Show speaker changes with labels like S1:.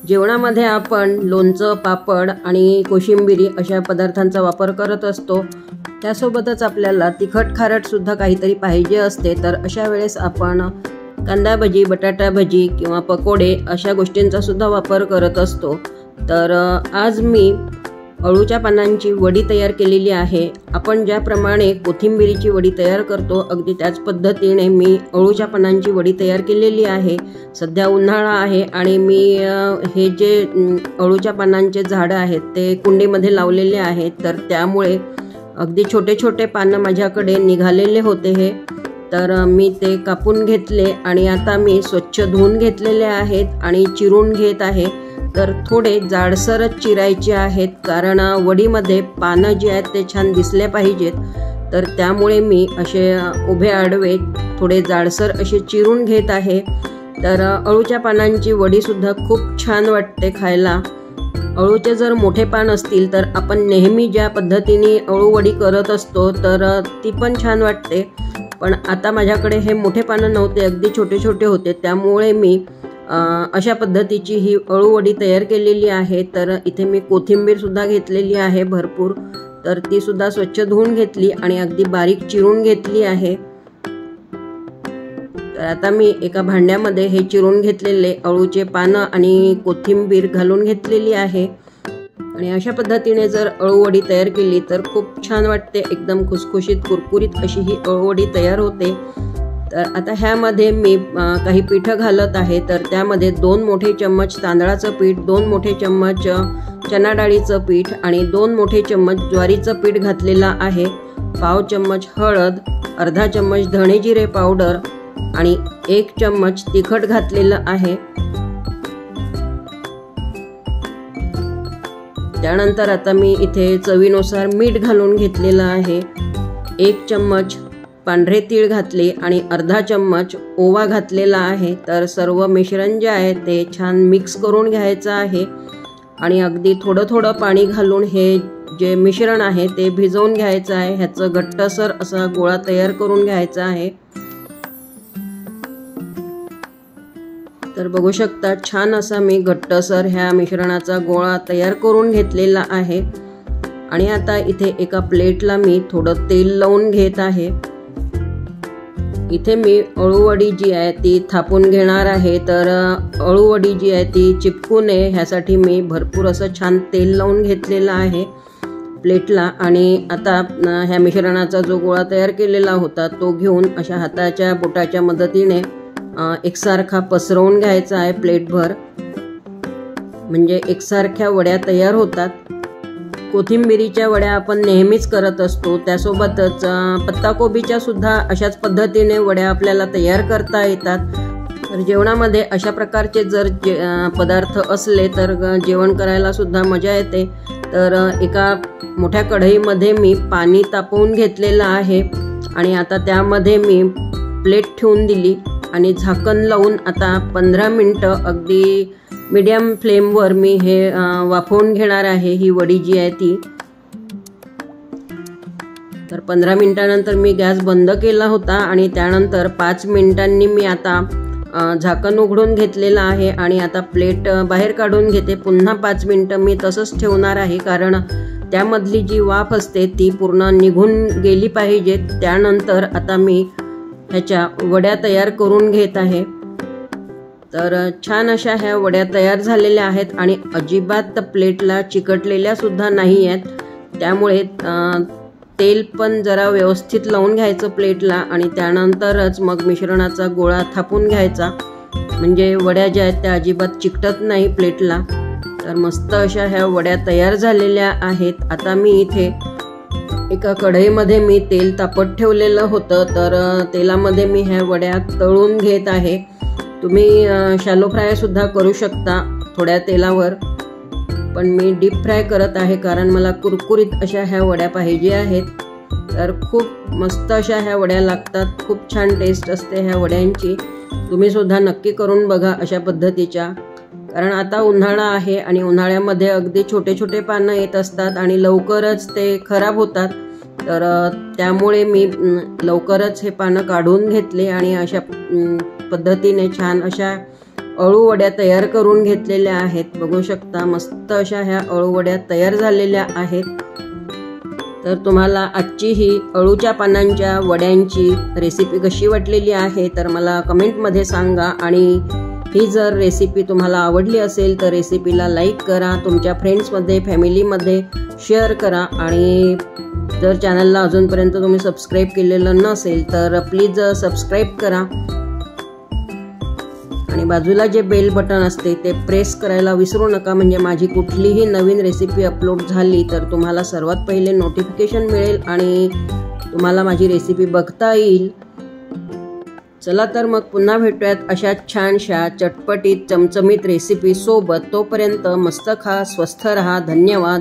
S1: जेवणामध्ये आपण लोणचं, पापड आणि कोशिंबिरी अशा पदार्थांचा वापर करत असतो। त्यासोबतच आपल्याला तिखट खारट सुद्धा काहीतरी पाहिजे असते। तर अशा वेळेस आपण कांदा भजी, बटाटा भजी किंवा पकोडे अशा गोष्टींचा सुद्धा वापर करत असतो। तर आज मी अळूच्या पानांची वडी तयार केलेली आहे। आपण ज्याप्रमाणे कोथिंबिरीची वडी तयार करतो अगदी त्याच पद्धतीने मी अळूच्या पानांची वडी तयार केलेली आहे। सध्या उन्हाळा आहे आणि मी हे जे अळूच्या पानांचे झाड आहेत ते कुंडीमध्ये लावलेले आहेत। तर त्यामुळे अगदी छोटे छोटे पानं माझ्याकडे निघालेले होते हे, तर मी ते कापून घेतले आणि आता मी स्वच्छ धुवून घेतलेले आहेत आणि चिरून घेत आहे। तर थोडे जाडसरच चिरायचे आहेत कारण वडीमध्ये पानं जे आहेत ते छान दिसले पाहिजेत। तर त्यामुळे मी असे उभे आडवे थोडे जाडसर असे चिरून घेत आहे। तर अळूच्या पानांची वडी सुद्धा खूप छान वाटते खायला। अळूचे जर मोठे पान असतील तर आपण नेहमी ज्या पद्धतीने अळू वडी करत असतो तर ती पण छान वाटते, पण आता माझ्याकडे हे मोठे पानं नव्हते, अगदी छोटे छोटे होते, त्यामुळे मी अशा पद्धतीची ही अळू वडी तयार केलेली आहे। तर इथे मी कोथिंबीर सुद्धा घेतलेली आहे भरपूर, तर ती सुद्धा स्वच्छ धुवून घेतली आणि अगदी बारीक चिरून घेतली आहे। तर आता मी एका भांड्यामध्ये हे चिरून घेतलेले अळूचे पानं आणि कोथिंबीर घालून घेतलेली आहे आणि अशा पद्धतीने जर अळू वडी तयार केली तर खूप छान वाटते, एकदम खुसखुशीत कुरकुरीत अशी ही अळू वडी तयार होते। तर आता ह्यामध्ये मी काही पीठ घालत आहे। तर त्यामध्ये 2 मोठे चम्मच तांदळाचं पीठ, 2 मोठे चम्मच चना डाळीचं पीठ आणि 2 मोठे चम्मच ज्वारीचं पीठ घातलेलं आहे। पाव चम्मच हळद, अर्धा चम्मच धणे जिरे पावडर आणि 1 चम्मच तिखट घातलेलं आहे। त्यानंतर आता मी इथे चवीनुसार मीठ घालून घेतलेलं आहे। 1 चम्मच पांढरे तीळ घातले आणि अर्धा चम्मच ओवा घातलेला आहे। तर सर्व मिश्रण जे आहे ते छान मिक्स करून घ्यायचं आहे आणि अगदी थोडं थोडं पाणी घालून हे जे मिश्रण आहे ते भिजवून घ्यायचं आहे। ह्याचं घट्टसर असा गोळा तयार करून घ्यायचा आहे। तर बघू शकता छान असा मी घट्टसर ह्या मिश्रणाचा गोळा तयार करून घेतलेला आहे आणि आता इथे एका प्लेटला मी थोडं तेल लावून घेत आहे। इथे मी अळूवडी जी आहे ती थापून घेणार आहे। तर अळूवडी जी आहे ती चिपकू नये ह्यासाठी मी भरपूर असं छान तेल लावून घेतलेलं आहे प्लेटला आणि आता ह्या मिश्रणाचा जो गोळा तयार केलेला होता तो घेऊन अशा हाताच्या बोटाच्या मदतीने एकसारखा पसरवून घ्यायचा आहे प्लेटभर, म्हणजे एकसारख्या वड्या तयार होतात। कोथिंबिरीच्या वड्या आपण नेहमीच करत असतो, त्यासोबतच पत्ताकोबीच्या सुद्धा अशाच पद्धतीने वड्या आपल्याला तयार करता येतात। तर जेवणामध्ये अशा प्रकारचे जर पदार्थ असले तर जेवण करायला सुद्धा मजा येते। तर एका मोठ्या कढईमध्ये मी पाणी तापवून घेतलेलं आहे आणि आता त्यामध्ये मी प्लेट ठेवून दिली आणि झाकण लावून आता 15 मिनिटं अगदी मीडियम फ्लेमवर मी हे वाफवून घेणार आहे ही वडी जी आहे ती। तर 15 मिनिटानंतर मी गॅस बंद केला होता आणि त्यानंतर 5 मिनिटांनी मी आता झाकण उघडून घेतलेलं आहे आणि आता प्लेट बाहेर काढून घेते। पुन्हा 5 मिनिटं मी तसंच ठेवणार आहे कारण त्यामधली जी वाफ असते ती पूर्ण निघून गेली पाहिजे। त्यानंतर आता मी ह्याच्या वड्या तयार करून घेत आहे। तर छान अशा ह्या वड्या तयार झालेल्या आहेत आणि अजिबात प्लेटला चिकटलेल्या सुद्धा नाही आहेत, त्यामुळे तेल पण जरा व्यवस्थित लावून घ्यायचं प्लेटला आणि त्यानंतरच मग मिश्रणाचा गोळा थापून घ्यायचा, म्हणजे वड्या ज्या आहेत त्या अजिबात चिकटत नाही प्लेटला। तर मस्त अशा ह्या वड्या तयार झालेल्या आहेत। आता मी इथे एका कढईमध्ये मी तेल तापत ठेवलेलं होतं, तर तेलामध्ये मी ह्या वड्या तळून घेत आहे। तुम्ही शॅलो फ्राय सुद्धा करू शकता थोड्या तेलावर, पण मी डीप फ्राय करत आहे कारण मला कुरकुरीत अशा ह्या वड्या पाहिजे आहेत। तर खूप मस्त अशा ह्या वड्या लागतात, खूप छान टेस्ट असते ह्या वड्यांची। तुम्ही सुद्धा नक्की करून बघा अशा पद्धतीच्या, कारण आता उन्हाळा आहे आणि उन्हाळ्यामध्ये अगदी छोटे छोटे पानं येत असतात आणि लवकरच ते खराब होतात। तर त्यामुळे मी लवकरच हे पानं काढून घेतले आणि अशा पद्धतीने छान अशा अळूवड्या तयार करून घेतलेल्या आहेत। बघू शकता मस्त अशा ह्या अळूवड्या तयार झालेल्या आहेत। तर तुम्हाला आजची ही अळूच्या पानांच्या वड्यांची रेसिपी कशी वाटलेली आहे तर मला कमेंटमध्ये सांगा। आणि ही जर रेसिपी तुम्हाला आवडली असेल तर रेसिपीला लाईक करा, तुमच्या फ्रेंड्समध्ये फॅमिलीमध्ये शेअर करा। आणि जर चॅनलला अजूनपर्यंत तुम्ही सबस्क्राईब केलेलं नसेल तर प्लीज सबस्क्राईब करा आणि बाजूला जे बेल बटन असते ते प्रेस करायला विसरू नका, म्हणजे माझी कुठलीही नवीन रेसिपी अपलोड झाली तर तुम्हाला सर्वात पहिले नोटिफिकेशन मिळेल आणि तुम्हाला माझी रेसिपी बघता येईल। चला तर मग पुन्हा भेटूयात अशा छानशा चटपटीत चमचमीत रेसिपी सोबत। तोपर्यंत मस्त खा, स्वस्थ रहा, धन्यवाद।